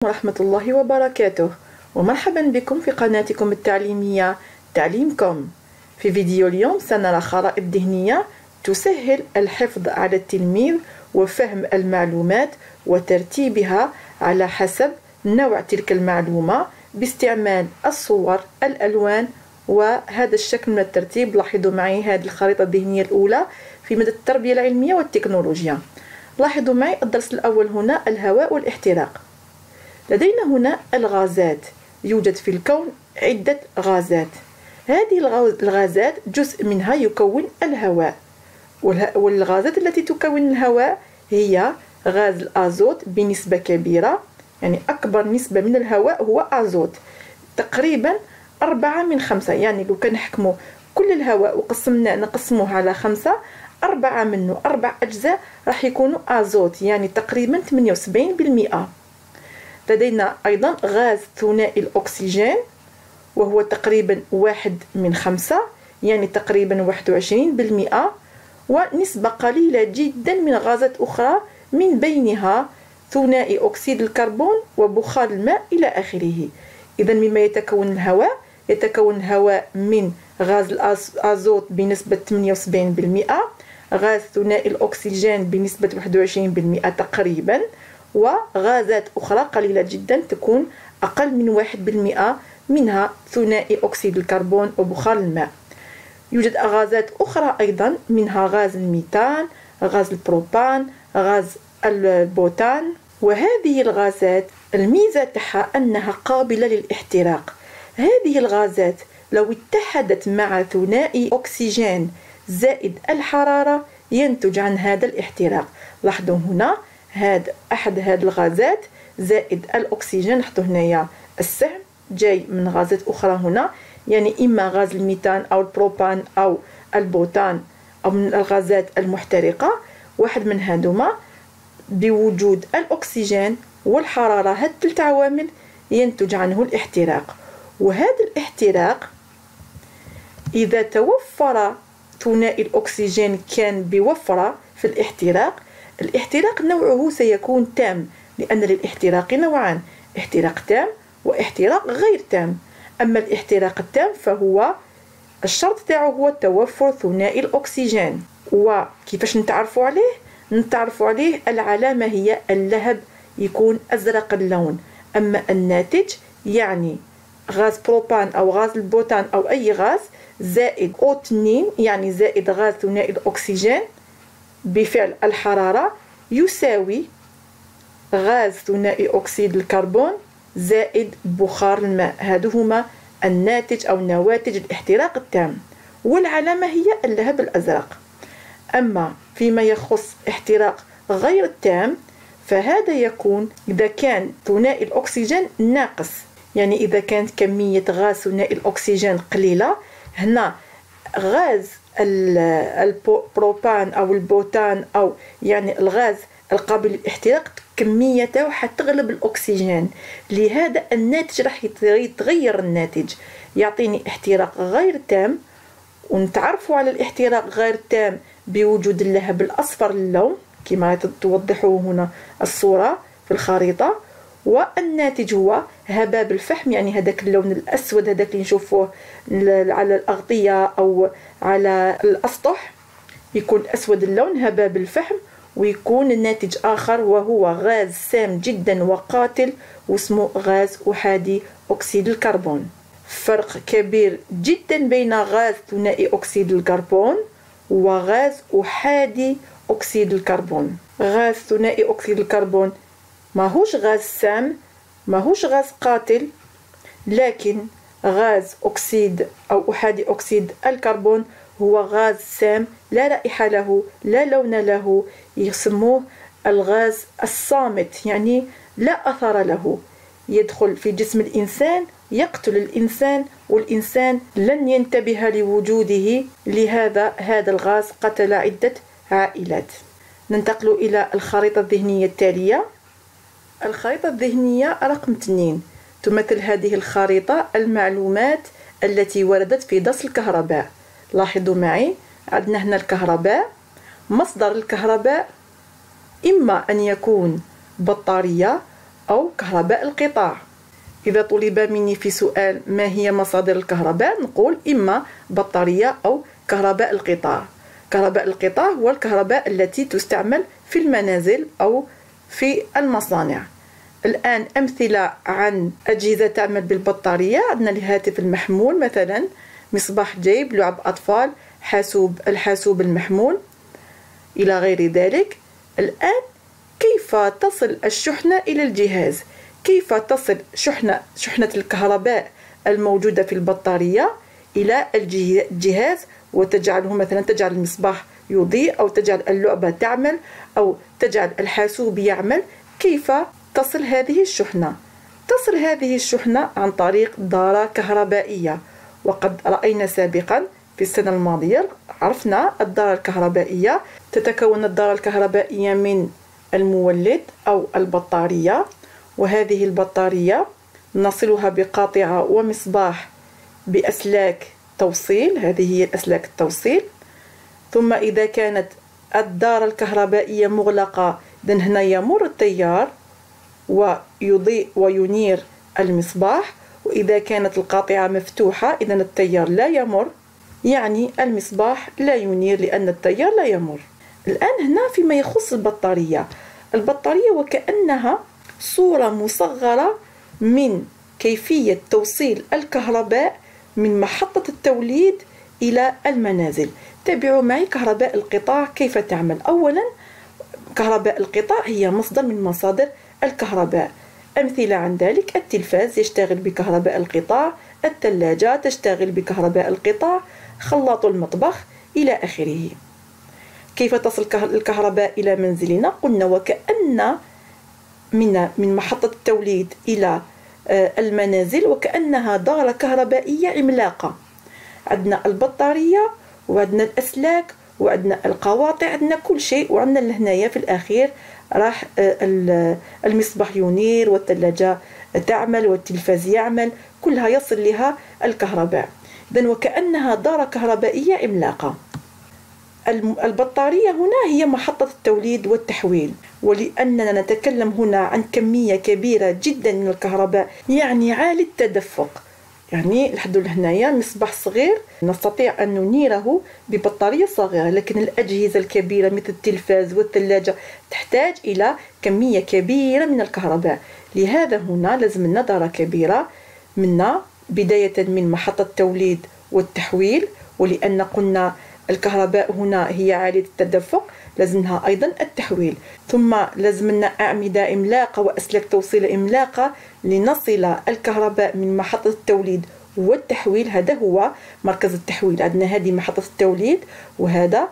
ورحمة الله وبركاته، ومرحبا بكم في قناتكم التعليمية تعليمكم. في فيديو اليوم سنرى خرائط ذهنية تسهل الحفظ على التلميذ وفهم المعلومات وترتيبها على حسب نوع تلك المعلومة باستعمال الصور، الألوان وهذا الشكل من الترتيب. لاحظوا معي هذه الخريطة الذهنية الأولى في مدى التربية العلمية والتكنولوجيا. لاحظوا معي الدرس الأول هنا الهواء والاحتراق. لدينا هنا الغازات، يوجد في الكون عدة غازات. هذه الغازات جزء منها يكون الهواء، والغازات التي تكون الهواء هي غاز الأزوت بنسبة كبيرة، يعني أكبر نسبة من الهواء هو أزوت، تقريبا 4/5. يعني لو كان نحكموا كل الهواء نقسموه على 5، 4 منه 4 أجزاء راح يكونوا أزوت، يعني تقريبا 78%. لدينا أيضا غاز ثنائي الأكسجين وهو تقريبا 1/5، يعني تقريبا 21%، ونسبة قليلة جدا من غازات أخرى من بينها ثنائي أكسيد الكربون وبخار الماء إلى آخره. إذا مما يتكون الهواء، يتكون الهواء من غاز الأزوت بنسبة 78%، غاز ثنائي الأكسجين بنسبة 21% تقريبا، وغازات أخرى قليلة جدا تكون أقل من 1%، منها ثنائي أكسيد الكربون وبخار الماء. يوجد غازات أخرى أيضا، منها غاز الميثان، غاز البروبان، غاز البوتان. وهذه الغازات الميزة تاعها أنها قابلة للاحتراق. هذه الغازات لو اتحدت مع ثنائي أكسجين زائد الحرارة ينتج عن هذا الاحتراق. لاحظوا هنا هذا أحد هذه الغازات زائد الأكسجين، لاحظوا هنايا السهم جاي من غازات أخرى هنا، يعني إما غاز الميثان أو البروبان أو البوتان أو من الغازات المحترقة. واحد من هذوما بوجود الأكسجين والحرارة، هاد 3 عوامل ينتج عنه الاحتراق. وهذا الاحتراق إذا توفر ثنائي الأكسجين كان بوفرة في الاحتراق نوعه سيكون تام، لأن للاحتراق نوعان: احتراق تام واحتراق غير تام. أما الاحتراق التام فهو الشرط تاعو هو توفر ثنائي الأكسجين. وكيفاش نتعرفوا عليه؟ نتعرفوا عليه العلامة هي اللهب يكون أزرق اللون. أما الناتج يعني غاز بروبان أو غاز البوتان أو أي غاز زائد O2 يعني زائد غاز ثنائي الأكسجين بفعل الحرارة يساوي غاز ثنائي أكسيد الكربون زائد بخار الماء. هادو هما الناتج أو نواتج الاحتراق التام، والعلامة هي اللهب الأزرق. أما فيما يخص احتراق غير التام فهذا يكون إذا كان ثنائي الأكسجين ناقص، يعني إذا كانت كمية غاز ثنائي الأكسجين قليلة، هنا غاز البروبان أو البوتان أو يعني الغاز القابل للاحتراق كميته حتغلب الأكسجين، لهذا الناتج راح يتغير. الناتج يعطيني احتراق غير تام، ونتعرفوا على الاحتراق غير تام بوجود اللهب الأصفر اللون كما توضحه هنا الصورة في الخريطة. والناتج هو هباب الفحم، يعني هذاك اللون الأسود هذاك اللي نشوفوه على الأغطية أو على الأسطح يكون أسود اللون، هباب الفحم. ويكون الناتج آخر وهو غاز سام جدا وقاتل واسمه غاز أحادي أكسيد الكربون. فرق كبير جدا بين غاز ثنائي أكسيد الكربون وغاز أحادي أكسيد الكربون. غاز ثنائي أكسيد الكربون ماهوش غاز سام، ماهوش غاز قاتل، لكن غاز أكسيد أو أحادي أكسيد الكربون هو غاز سام لا رائحة له لا لون له، يسموه الغاز الصامت، يعني لا أثر له، يدخل في جسم الإنسان يقتل الإنسان والإنسان لن ينتبه لوجوده، لهذا هذا الغاز قتل عدة عائلات. ننتقل إلى الخريطة الذهنية التالية. الخريطة الذهنية رقم 2 تمثل هذه الخريطة المعلومات التي وردت في درس الكهرباء. لاحظوا معي عندنا هنا الكهرباء. مصدر الكهرباء إما أن يكون بطارية أو كهرباء القطاع. إذا طلب مني في سؤال ما هي مصادر الكهرباء، نقول إما بطارية أو كهرباء القطاع. كهرباء القطاع هو الكهرباء التي تستعمل في المنازل أو في المصانع. الآن أمثلة عن أجهزة تعمل بالبطارية: عندنا الهاتف المحمول مثلا، مصباح جيب، لعب أطفال، الحاسوب المحمول إلى غير ذلك. الآن كيف تصل الشحنة إلى الجهاز؟ كيف تصل شحنة الكهرباء الموجودة في البطارية إلى الجهاز وتجعله مثلا تجعل المصباح يضيء، أو تجعل اللعبة تعمل، أو تجعل الحاسوب يعمل؟ كيف تصل هذه الشحنة؟ تصل هذه الشحنة عن طريق دارة كهربائية. وقد رأينا سابقا في السنة الماضية، عرفنا الدارة الكهربائية. تتكون الدارة الكهربائية من المولد أو البطارية، وهذه البطارية نصلها بقاطعة ومصباح بأسلاك توصيل، هذه هي الأسلاك التوصيل. ثم إذا كانت الدارة الكهربائية مغلقة، إذن هنا يمر التيار ويضيء وينير المصباح، وإذا كانت القاطعة مفتوحة إذن التيار لا يمر، يعني المصباح لا ينير لأن التيار لا يمر. الآن هنا فيما يخص البطارية وكأنها صورة مصغرة من كيفية توصيل الكهرباء من محطة التوليد إلى المنازل. تابعوا معي كهرباء القطاع كيف تعمل. أولا، كهرباء القطاع هي مصدر من مصادر الكهرباء. أمثلة عن ذلك: التلفاز يشتغل بكهرباء القطاع، الثلاجة تشتغل بكهرباء القطاع، خلاط المطبخ إلى آخره. كيف تصل الكهرباء إلى منزلنا؟ قلنا وكأن من محطة التوليد إلى المنازل وكأنها دارة كهربائية عملاقة. عندنا البطارية وعندنا الأسلاك وعندنا القواطع، عندنا كل شيء، وعندنا لهنايا في الأخير راح المصباح ينير والثلاجة تعمل والتلفاز يعمل، كلها يصل لها الكهرباء. إذن وكأنها دارة كهربائية عملاقة. البطارية هنا هي محطة التوليد والتحويل، ولأننا نتكلم هنا عن كمية كبيرة جدا من الكهرباء، يعني عالي التدفق. يعني لاحظوا هنايا مصباح صغير نستطيع أن ننيره ببطارية صغيرة، لكن الأجهزة الكبيرة مثل التلفاز والثلاجة تحتاج إلى كمية كبيرة من الكهرباء. لهذا هنا لازم لنا دارة كبيرة، منا بداية من محطة التوليد والتحويل، ولأن قلنا الكهرباء هنا هي عالية التدفق لازمها أيضا التحويل. ثم لازمنا أعمدة عملاقة وأسلاك توصيل عملاقة لنصل الكهرباء من محطة التوليد والتحويل. هذا هو مركز التحويل. عندنا هذه محطة التوليد وهذا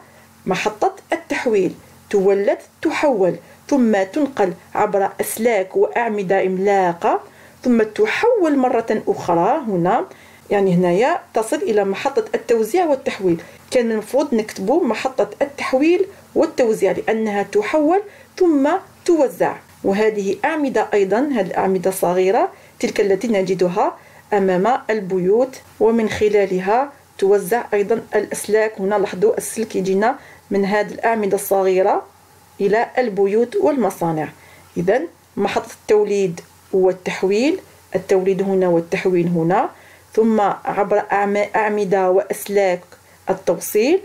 محطة التحويل. تولد تحول ثم تنقل عبر أسلاك وأعمدة عملاقة ثم تحول مرة أخرى هنا، يعني هنايا تصل إلى محطة التوزيع والتحويل. كان المفروض نكتبوا محطة التحويل والتوزيع لأنها تحول ثم توزع. وهذه أعمدة أيضا، هذه الأعمدة الصغيرة تلك التي نجدها أمام البيوت، ومن خلالها توزع أيضا الأسلاك. هنا لاحظوا السلك يجينا من هذه الأعمدة الصغيرة إلى البيوت والمصانع. إذن محطة التوليد والتحويل، التوليد هنا والتحويل هنا، ثم عبر أعمدة وأسلاك التوصيل،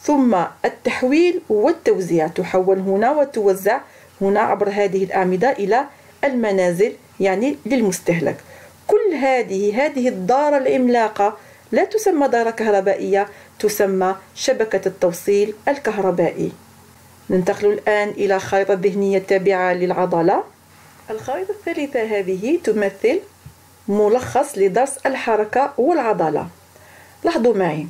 ثم التحويل والتوزيع، تحول هنا وتوزع هنا عبر هذه الأعمدة إلى المنازل يعني للمستهلك. كل هذه الدارة العملاقة لا تسمى دارة كهربائية، تسمى شبكة التوصيل الكهربائي. ننتقل الآن إلى خريطة ذهنية تابعة للعضلة. الخريطة الثالثة هذه تمثل ملخص لدرس الحركة والعضلة. لاحظوا معي،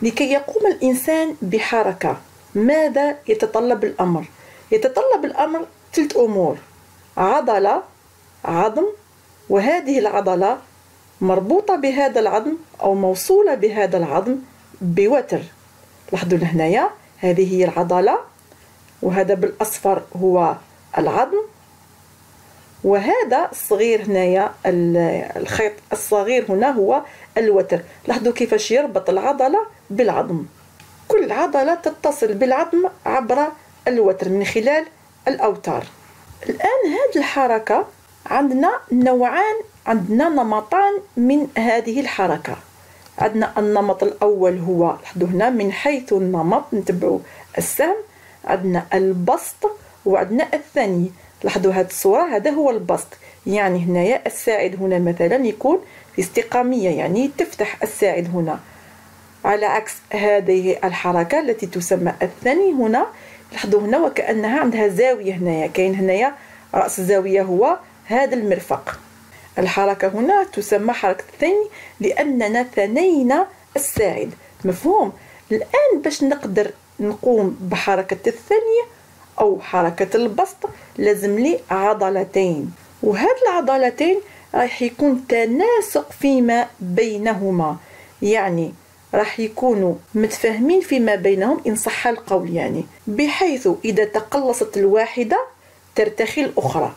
لكي يقوم الإنسان بحركة ماذا يتطلب الأمر؟ يتطلب الأمر 3 أمور: عضلة، عظم، وهذه العضلة مربوطة بهذا العظم أو موصولة بهذا العظم بوتر. لاحظوا هنايا هذه هي العضلة، وهذا بالأصفر هو العظم، وهذا الصغير هنايا الخيط الصغير هنا هو الوتر. لاحظوا كيفاش يربط العضلة بالعظم. كل عضلة تتصل بالعظم عبر الوتر من خلال الأوتار. الآن هذه الحركة عندنا نوعان، عندنا نمطان من هذه الحركة. عندنا النمط الأول هو، لاحظوا هنا من حيث النمط نتبعوا السهم، عندنا البسط وعندنا الثاني. لاحظوا هذه الصورة، هذا هو البسط، يعني هنايا الساعد هنا مثلا يكون في استقامية، يعني تفتح الساعد هنا، على عكس هذه الحركة التي تسمى الثاني. هنا لاحظوا هنا وكأنها عندها زاوية، هنايا كاين هنايا رأس الزاوية هو هذا المرفق. الحركة هنا تسمى حركة الثاني لأننا ثنينا الساعد، مفهوم؟ الآن باش نقدر نقوم بحركة الثانية أو حركة البسط لازم لي عضلتين، وهذه العضلتين راح يكون تناسق فيما بينهما، يعني راح يكونوا متفاهمين فيما بينهم إن صح القول، يعني بحيث إذا تقلصت الواحدة ترتخي الأخرى،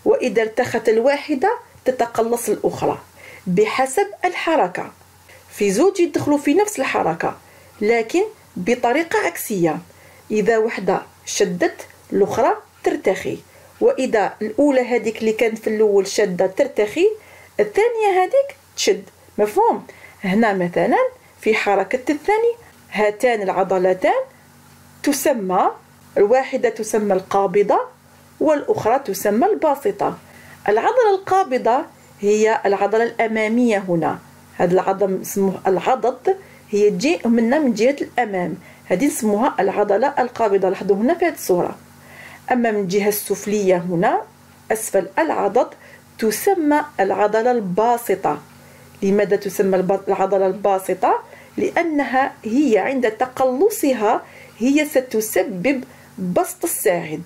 وإذا ارتخت الواحدة تتقلص الأخرى بحسب الحركة. في زوج يدخلوا في نفس الحركة لكن بطريقة عكسية، إذا وحدة شدت الأخرى ترتخي، وإذا الأولى هذيك اللي كانت في الأول شدة ترتخي، الثانية هذيك تشد، مفهوم؟ هنا مثلا في حركة الثاني هاتان العضلتان تسمى، الواحدة تسمى القابضة والأخرى تسمى الباسطة. العضلة القابضة هي العضلة الأمامية هنا، هذا العظم اسمه العضد، هي تجي منا من جهة الأمام، هذه نسموها العضلة القابضة، لاحظوا هنا في هذه الصورة. أما من الجهة السفلية هنا أسفل العضد تسمى العضلة الباسطة. لماذا تسمى العضلة الباسطة؟ لأنها هي عند تقلصها هي ستسبب بسط الساعد،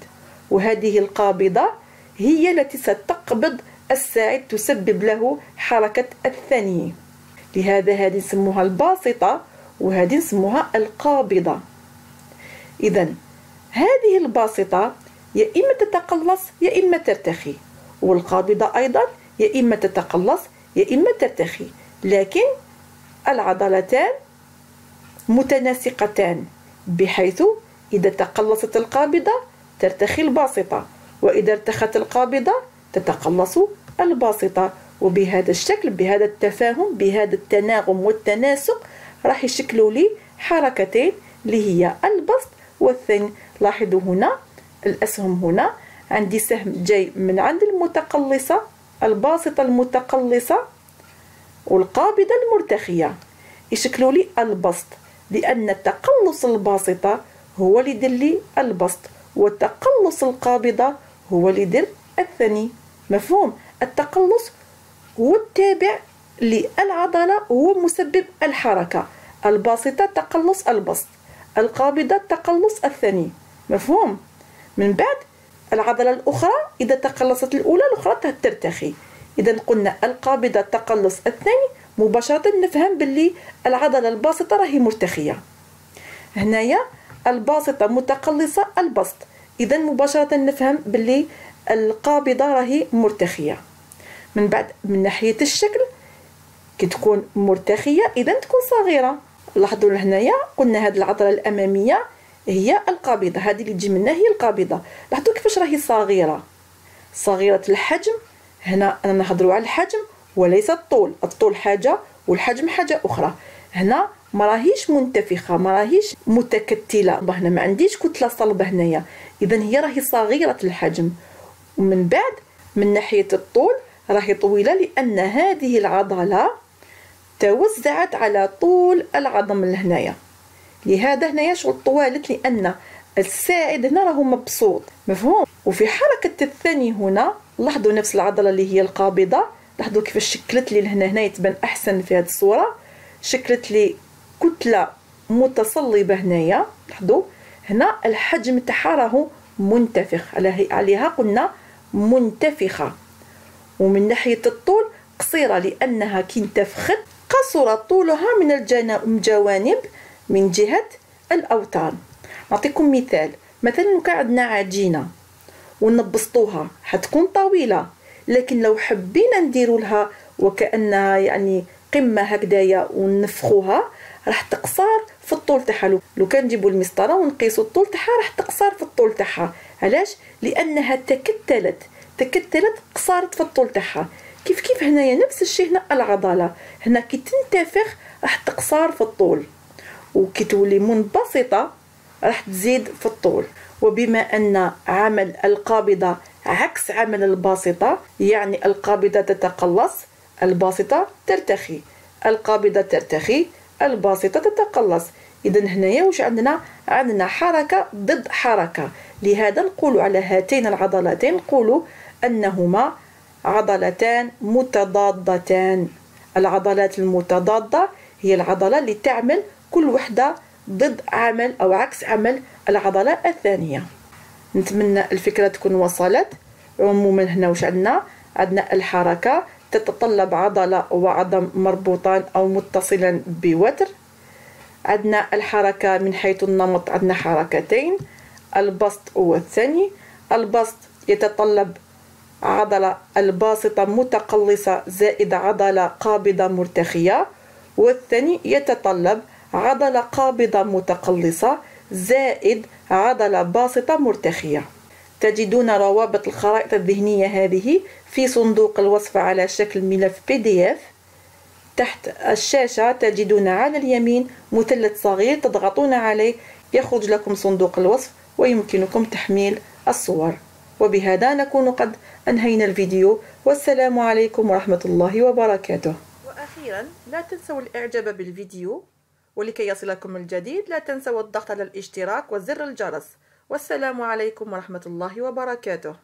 وهذه القابضة هي التي ستقبض الساعد تسبب له حركة الثانية. لهذا هذه نسموها الباسطة وهذه نسموها القابضة. إذا هذه الباسطة يا إما تتقلص يا إما ترتخي، والقابضة أيضا يا إما تتقلص يا إما ترتخي، لكن العضلتان متناسقتان بحيث إذا تقلصت القابضة ترتخي الباسطة، وإذا ارتخت القابضة تتقلص الباسطة. وبهذا الشكل، بهذا التفاهم، بهذا التناغم والتناسق راح يشكلوا لي حركتين اللي هي البسط والثني. لاحظوا هنا الأسهم، هنا عندي سهم جاي من عند المتقلصة، الباسطة المتقلصة والقابضة المرتخية، يشكلوا لي البسط، لأن تقلص الباسطة هو اللي يدير لي البسط، وتقلص القابضة هو اللي يدير الثاني، مفهوم؟ التقلص هو التابع للعضلة، هو مسبب الحركة، الباسطة تقلص البسط، القابضة تقلص الثاني، مفهوم؟ من بعد العضلة الأخرى إذا تقلصت الأولى الأخرى ترتخي. إذا قلنا القابضة تقلص الثاني مباشرة نفهم باللي العضلة الباسطة راهي مرتخية. هنايا الباسطة متقلصة البسط، إذا مباشرة نفهم باللي القابضة راهي مرتخية. من بعد من ناحية الشكل كي تكون مرتخية إذا تكون صغيرة. لاحظوا هنايا قلنا هذه العضلة الأمامية هي القابضة، هذه اللي تجي منها هي القابضة. لاحظوا كيفاش راهي صغيرة، صغيرة الحجم. هنا أنا نهضروا على الحجم وليس الطول، الطول حاجة والحجم حاجة أخرى. هنا ما راهيش منتفخة، ما راهيش متكتلة، هنا ما عنديش كتلة صلبة هنايا، إذا هي راهي صغيرة الحجم. ومن بعد من ناحية الطول راهي طويلة لأن هذه العضلة توزعت على طول العظم لهنايا، لهذا هنايا شغل طوالت لأن الساعد هنا راهو مبسوط، مفهوم؟ وفي حركة الثاني هنا لاحظوا نفس العضلة اللي هي القابضة، لاحظوا كيفاش شكلت لي هنا تبان أحسن في هذه الصورة، شكلت لي كتلة متصلبة هنايا. لاحظوا هنا الحجم تاعها راهو منتفخ، عليها قلنا منتفخة. ومن ناحية الطول قصيرة لأنها كي انتفخت قصر طولها من الجوانب من جهة الأوتار. نعطيكم مثلا لو كان عندنا عجينة ونبسطوها حتكون طويلة، لكن لو حبينا نديروا لها وكأنها يعني قمة هكذايا ونفخوها راح تقصر في الطول تاعها. لو كان نجيبوا المسطره ونقيسوا الطول تاعها راح تقصر في الطول تاعها. علاش؟ لانها تكتلت قصرت في الطول تاعها. كيف هنايا نفس الشيء. هنا العضله هنا كي تنتفخ راح تقصر في الطول، وكي تولي منبسطه راح تزيد في الطول. وبما ان عمل القابضه عكس عمل الباسطه، يعني القابضه تتقلص، الباسطه ترتخي. القابضه ترتخي، الباسطه تتقلص. اذا هنايا واش عندنا حركه ضد حركه. لهذا نقول على هاتين العضلتين نقول انهما عضلتان متضادتان. العضلات المتضاده هي العضله اللي تعمل كل وحده ضد عمل او عكس عمل العضله الثانيه. نتمنى الفكره تكون وصلت. عموما هنا واش عندنا الحركه تتطلب عضله وعظم مربوطان او متصلا بوتر. عندنا الحركه من حيث النمط عندنا حركتين، البسط والثاني. البسط يتطلب عضله الباسطه متقلصه زائد عضله قابضه مرتخيه، والثاني يتطلب عضله قابضه متقلصه زائد عضله باسطه مرتخيه. تجدون روابط الخرائط الذهنيه هذه في صندوق الوصف على شكل ملف PDF. تحت الشاشة تجدون على اليمين مثلث صغير تضغطون عليه يخرج لكم صندوق الوصف ويمكنكم تحميل الصور. وبهذا نكون قد أنهينا الفيديو، والسلام عليكم ورحمة الله وبركاته. وأخيرا لا تنسوا الإعجاب بالفيديو، ولكي يصلكم الجديد لا تنسوا الضغط على الاشتراك وزر الجرس. والسلام عليكم ورحمة الله وبركاته.